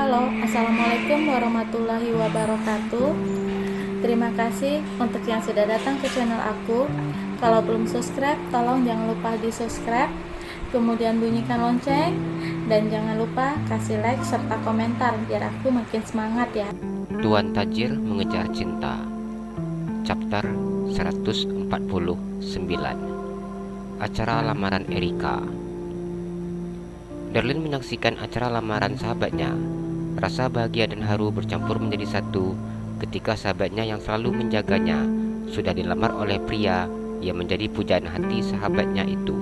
Halo, Assalamualaikum warahmatullahi wabarakatuh. Terima kasih untuk yang sudah datang ke channel aku. Kalau belum subscribe, tolong jangan lupa di subscribe, kemudian bunyikan lonceng, dan jangan lupa kasih like serta komentar biar aku makin semangat ya. Tuan Tajir Mengejar Cinta, Chapter 149. Acara lamaran Erika. Darlin menyaksikan acara lamaran sahabatnya. Rasa bahagia dan haru bercampur menjadi satu ketika sahabatnya yang selalu menjaganya sudah dilamar oleh pria yang menjadi pujaan hati sahabatnya itu.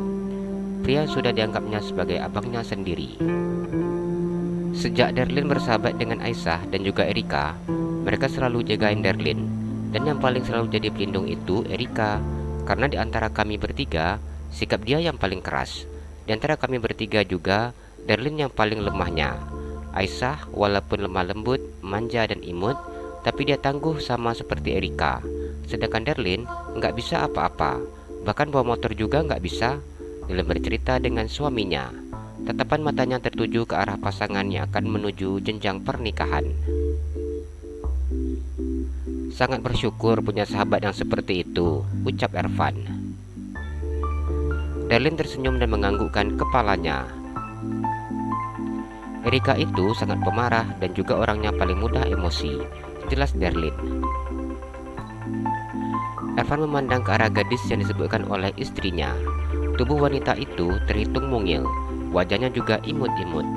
Pria sudah dianggapnya sebagai abangnya sendiri. Sejak Darlin bersahabat dengan Aisyah dan juga Erika, mereka selalu jagain Darlin. Dan yang paling selalu jadi pelindung itu Erika, karena di antara kami bertiga, sikap dia yang paling keras. Di antara kami bertiga juga, Darlin yang paling lemahnya. Aisyah walaupun lemah lembut, manja dan imut, tapi dia tangguh sama seperti Erika. Sedangkan Darlin nggak bisa apa-apa, bahkan bawa motor juga nggak bisa. Dalam bercerita dengan suaminya, tatapan matanya tertuju ke arah pasangan yang akan menuju jenjang pernikahan. Sangat bersyukur punya sahabat yang seperti itu, ucap Ervan. Darlin tersenyum dan menganggukkan kepalanya. Erika itu sangat pemarah dan juga orangnya paling mudah emosi, jelas Darlin. Ervan memandang ke arah gadis yang disebutkan oleh istrinya. Tubuh wanita itu terhitung mungil, wajahnya juga imut-imut.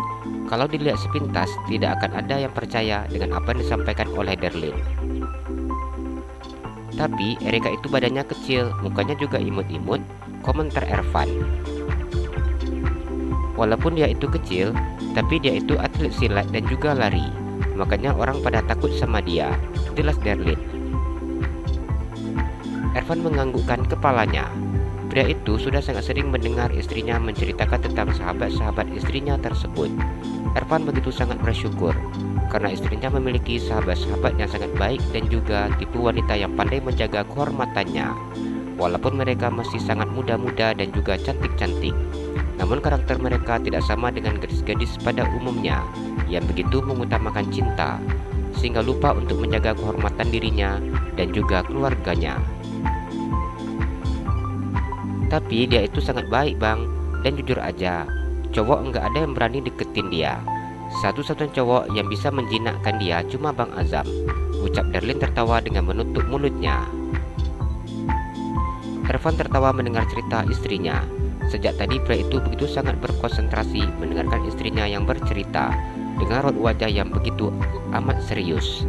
Kalau dilihat sepintas, tidak akan ada yang percaya dengan apa yang disampaikan oleh Darlin. Tapi Erika itu badannya kecil, mukanya juga imut-imut, komentar Ervan. Walaupun dia itu kecil, tapi dia itu atlet silat dan juga lari. Makanya orang pada takut sama dia, jelas Darlin. Ervan menganggukkan kepalanya. Pria itu sudah sangat sering mendengar istrinya menceritakan tentang sahabat-sahabat istrinya tersebut. Ervan begitu sangat bersyukur karena istrinya memiliki sahabat-sahabat yang sangat baik dan juga tipe wanita yang pandai menjaga kehormatannya. Walaupun mereka masih sangat muda-muda dan juga cantik-cantik, namun karakter mereka tidak sama dengan gadis-gadis pada umumnya yang begitu mengutamakan cinta, sehingga lupa untuk menjaga kehormatan dirinya dan juga keluarganya. Tapi dia itu sangat baik bang, dan jujur aja, cowok nggak ada yang berani deketin dia. Satu-satunya cowok yang bisa menjinakkan dia cuma Bang Azam, ucap Darlin tertawa dengan menutup mulutnya. Ervan tertawa mendengar cerita istrinya. Sejak tadi pria itu begitu sangat berkonsentrasi mendengarkan istrinya yang bercerita dengan raut wajah yang begitu amat serius.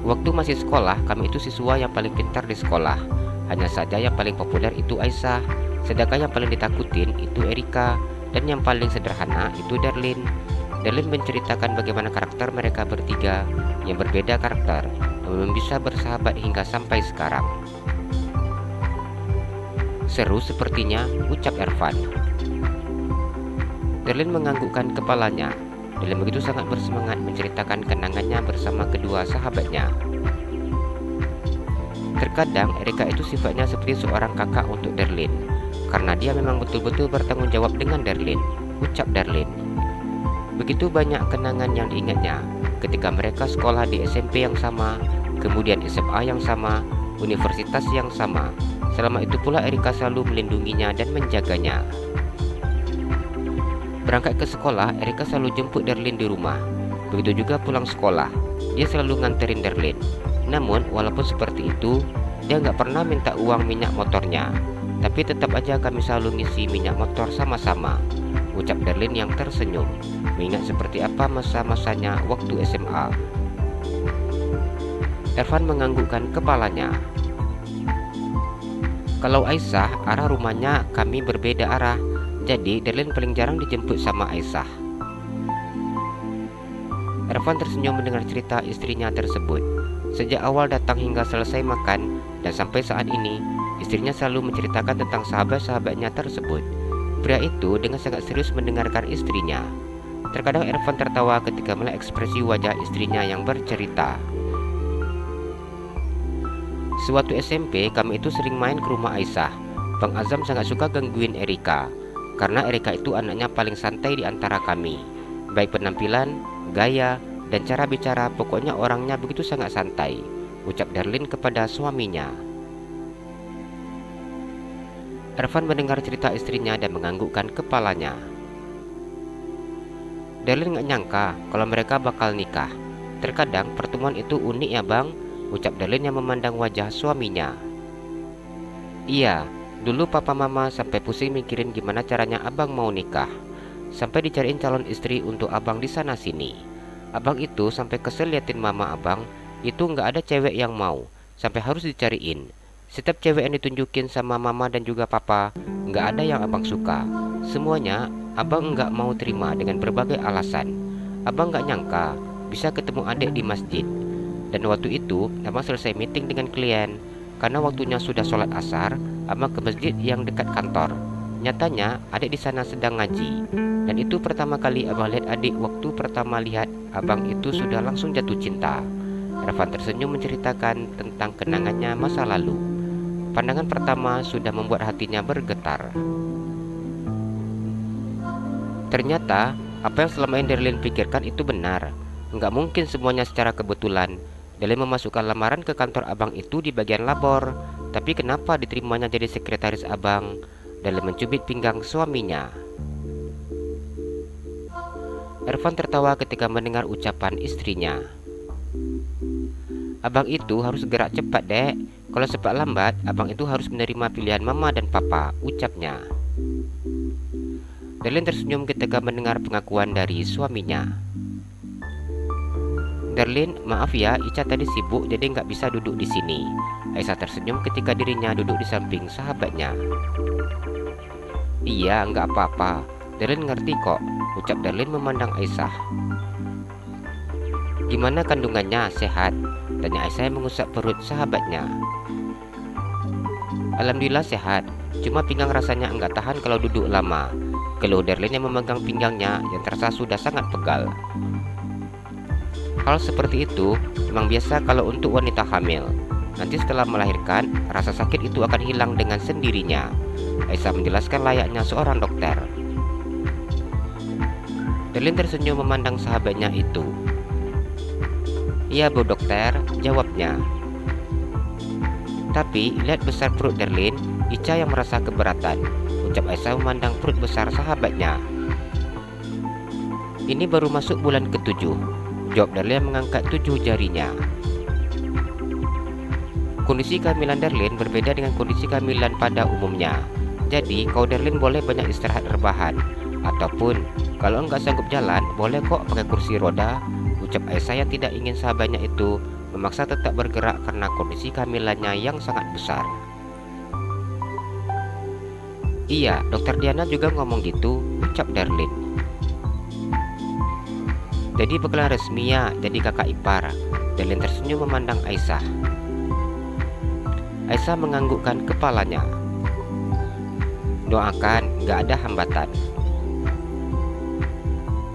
Waktu masih sekolah, kami itu siswa yang paling pintar di sekolah. Hanya saja yang paling populer itu Aisyah, sedangkan yang paling ditakutin itu Erika, dan yang paling sederhana itu Darlin. Darlin menceritakan bagaimana karakter mereka bertiga yang berbeda karakter, namun bisa bersahabat hingga sampai sekarang. Seru sepertinya, ucap Ervan. Darlin menganggukkan kepalanya. Darlin begitu sangat bersemangat menceritakan kenangannya bersama kedua sahabatnya. Terkadang Erika itu sifatnya seperti seorang kakak untuk Darlin, karena dia memang betul-betul bertanggung jawab dengan Darlin, ucap Darlin. Begitu banyak kenangan yang diingatnya ketika mereka sekolah di SMP yang sama, kemudian SMA yang sama, universitas yang sama. Selama itu pula Erika selalu melindunginya dan menjaganya. Berangkat ke sekolah, Erika selalu jemput Darlin di rumah. Begitu juga pulang sekolah, dia selalu nganterin Darlin. Namun walaupun seperti itu, dia nggak pernah minta uang minyak motornya. Tapi tetap aja kami selalu ngisi minyak motor sama-sama, ucap Darlin yang tersenyum, mengingat seperti apa masa-masanya waktu SMA. Ervan menganggukkan kepalanya. Kalau Aisyah, arah rumahnya kami berbeda arah, jadi Darlin paling jarang dijemput sama Aisyah. Ervan tersenyum mendengar cerita istrinya tersebut. Sejak awal datang hingga selesai makan dan sampai saat ini, istrinya selalu menceritakan tentang sahabat-sahabatnya tersebut. Pria itu dengan sangat serius mendengarkan istrinya. Terkadang Ervan tertawa ketika melihat ekspresi wajah istrinya yang bercerita. Sewaktu SMP, kami itu sering main ke rumah Aisyah. Bang Azam sangat suka gangguin Erika, karena Erika itu anaknya paling santai di antara kami. Baik penampilan, gaya, dan cara bicara, pokoknya orangnya begitu sangat santai, ucap Darlene kepada suaminya. Ervan mendengar cerita istrinya dan menganggukkan kepalanya. Darlene gak nyangka kalau mereka bakal nikah. Terkadang pertemuan itu unik ya bang, ucap Darlene yang memandang wajah suaminya. Iya, dulu papa mama sampai pusing mikirin gimana caranya abang mau nikah. Sampai dicariin calon istri untuk abang di sana sini. Abang itu sampai kesel liatin mama abang, itu gak ada cewek yang mau, sampai harus dicariin. Setiap cewek yang ditunjukin sama mama dan juga papa, gak ada yang abang suka. Semuanya abang gak mau terima dengan berbagai alasan. Abang gak nyangka bisa ketemu adik di masjid. Dan waktu itu abang selesai meeting dengan klien. Karena waktunya sudah sholat asar, abang ke masjid yang dekat kantor. Nyatanya adik di sana sedang ngaji. Dan itu pertama kali abang lihat adik. Waktu pertama lihat abang itu sudah langsung jatuh cinta. Ervan tersenyum menceritakan tentang kenangannya masa lalu. Pandangan pertama sudah membuat hatinya bergetar. Ternyata apa yang selama ini Darlene pikirkan itu benar. Nggak mungkin semuanya secara kebetulan. Darlene memasukkan lamaran ke kantor abang itu di bagian labor. Tapi kenapa diterimanya jadi sekretaris abang? Darlene mencubit pinggang suaminya. Ervan tertawa ketika mendengar ucapan istrinya. Abang itu harus gerak cepat dek. Kalau cepat lambat, abang itu harus menerima pilihan mama dan papa, ucapnya. Darlene tersenyum ketika mendengar pengakuan dari suaminya. Darlene, maaf ya, Ica tadi sibuk jadi nggak bisa duduk di sini. Aisyah tersenyum ketika dirinya duduk di samping sahabatnya. Iya, nggak apa-apa. Darlene ngerti kok, ucap Darlene memandang Aisyah. Gimana kandungannya, sehat? Tanya Aisyah yang mengusap perut sahabatnya. Alhamdulillah sehat, cuma pinggang rasanya enggak tahan kalau duduk lama. Keluh Darlene yang memegang pinggangnya yang terasa sudah sangat pegal. Hal seperti itu memang biasa kalau untuk wanita hamil. Nanti setelah melahirkan, rasa sakit itu akan hilang dengan sendirinya. Aisyah menjelaskan layaknya seorang dokter. Darlene tersenyum memandang sahabatnya itu. Iya bu dokter, jawabnya. Tapi lihat besar perut Darlene, Ica yang merasa keberatan, ucap Aisyah memandang perut besar sahabatnya. Ini baru masuk bulan ke-7, jawab Darlene mengangkat 7 jarinya. Kondisi kehamilan Darlene berbeda dengan kondisi kehamilan pada umumnya. Jadi kalau Darlene boleh banyak istirahat rebahan. Ataupun kalau enggak sanggup jalan, boleh kok pakai kursi roda, ucap Aisyah yang tidak ingin sahabatnya itu memaksa tetap bergerak karena kondisi kehamilannya yang sangat besar. Iya, dokter Diana juga ngomong gitu, ucap Darlene. Jadi bakalan resmi ya, jadi kakak ipar. Darlene tersenyum memandang Aisyah. Aisyah menganggukkan kepalanya. Doakan, gak ada hambatan.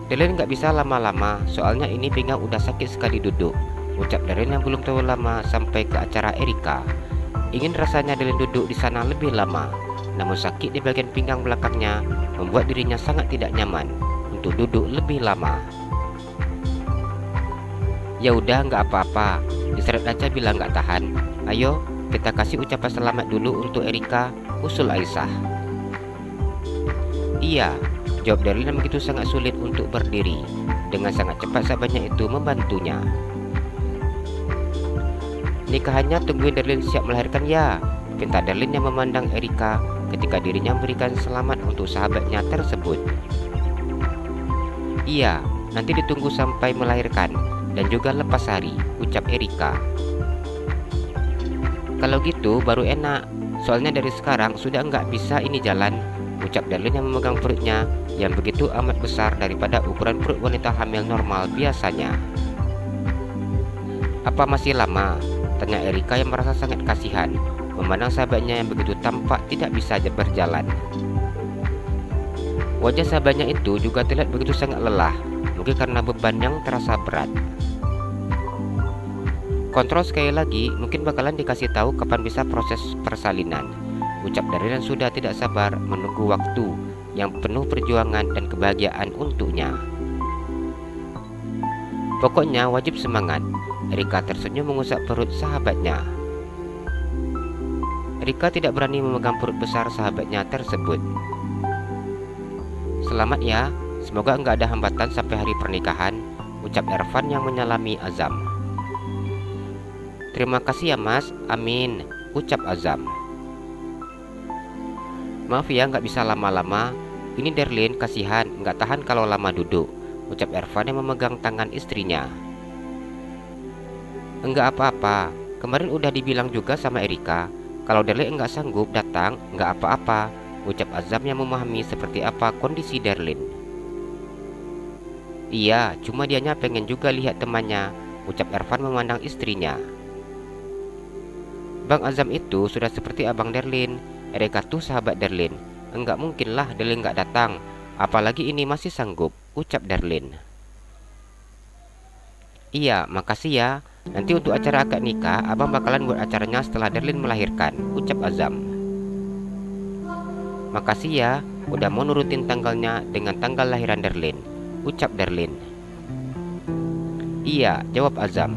Darlene gak bisa lama-lama, soalnya ini pinggang udah sakit sekali duduk, ucap Darlene yang belum terlalu lama sampai ke acara Erika. Ingin rasanya Darlene duduk di sana lebih lama, namun sakit di bagian pinggang belakangnya membuat dirinya sangat tidak nyaman untuk duduk lebih lama. Ya udah nggak apa-apa, diseret aja bila nggak tahan. Ayo kita kasih ucapan selamat dulu untuk Erika, usul Aisyah. Iya, jawab Darlene yang begitu sangat sulit untuk berdiri. Dengan sangat cepat sahabatnya itu membantunya. Nikahannya tungguin Darlene siap melahirkan ya, pinta Darlene yang memandang Erika ketika dirinya memberikan selamat untuk sahabatnya tersebut. Iya, nanti ditunggu sampai melahirkan dan juga lepas hari, ucap Erika. Kalau gitu baru enak, soalnya dari sekarang sudah nggak bisa ini jalan, ucap Darlene yang memegang perutnya yang begitu amat besar daripada ukuran perut wanita hamil normal biasanya. Apa masih lama? Tanya Erika yang merasa sangat kasihan memandang sahabatnya yang begitu tampak tidak bisa berjalan. Wajah sahabatnya itu juga terlihat begitu sangat lelah, mungkin karena beban yang terasa berat. Kontrol sekali lagi, mungkin bakalan dikasih tahu kapan bisa proses persalinan, ucap Darlene yang sudah tidak sabar menunggu waktu yang penuh perjuangan dan kebahagiaan untuknya. Pokoknya wajib semangat. Erika tersenyum mengusap perut sahabatnya. Erika tidak berani memegang perut besar sahabatnya tersebut. Selamat ya, semoga enggak ada hambatan sampai hari pernikahan, ucap Ervan yang menyalami Azam. Terima kasih ya mas, amin, ucap Azam. Maaf ya nggak bisa lama-lama, ini Darlin kasihan, nggak tahan kalau lama duduk, ucap Ervan yang memegang tangan istrinya. Enggak apa-apa, kemarin udah dibilang juga sama Erika, kalau Darlin enggak sanggup datang, enggak apa-apa, ucap Azam yang memahami seperti apa kondisi Darlin. Iya, cuma dianya pengen juga lihat temannya, ucap Ervan memandang istrinya. Bang Azam itu sudah seperti abang Darlin, Erika tuh sahabat Darlin, enggak mungkinlah Darlin enggak datang, apalagi ini masih sanggup, ucap Darlin. Iya, makasih ya. Nanti untuk acara akad nikah, abang bakalan buat acaranya setelah Darlin melahirkan, ucap Azam. Makasih ya, udah mau nurutin tanggalnya dengan tanggal lahiran Darlin, ucap Darlin. Iya, jawab Azam.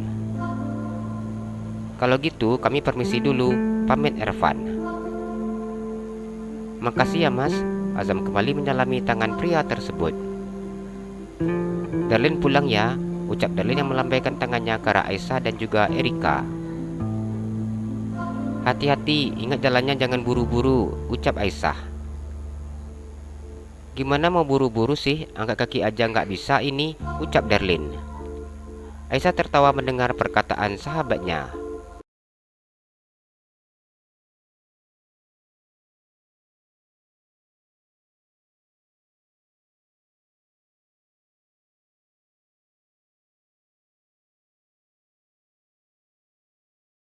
Kalau gitu kami permisi dulu, pamit Ervan. Makasih ya mas, Azam kembali menyalami tangan pria tersebut. Darlin pulang ya, ucap Darlin yang melambaikan tangannya ke arah Aisyah dan juga Erika. Hati-hati, ingat jalannya jangan buru-buru, ucap Aisyah. Gimana mau buru-buru sih, angkat kaki aja nggak bisa ini, ucap Darlin. Aisyah tertawa mendengar perkataan sahabatnya.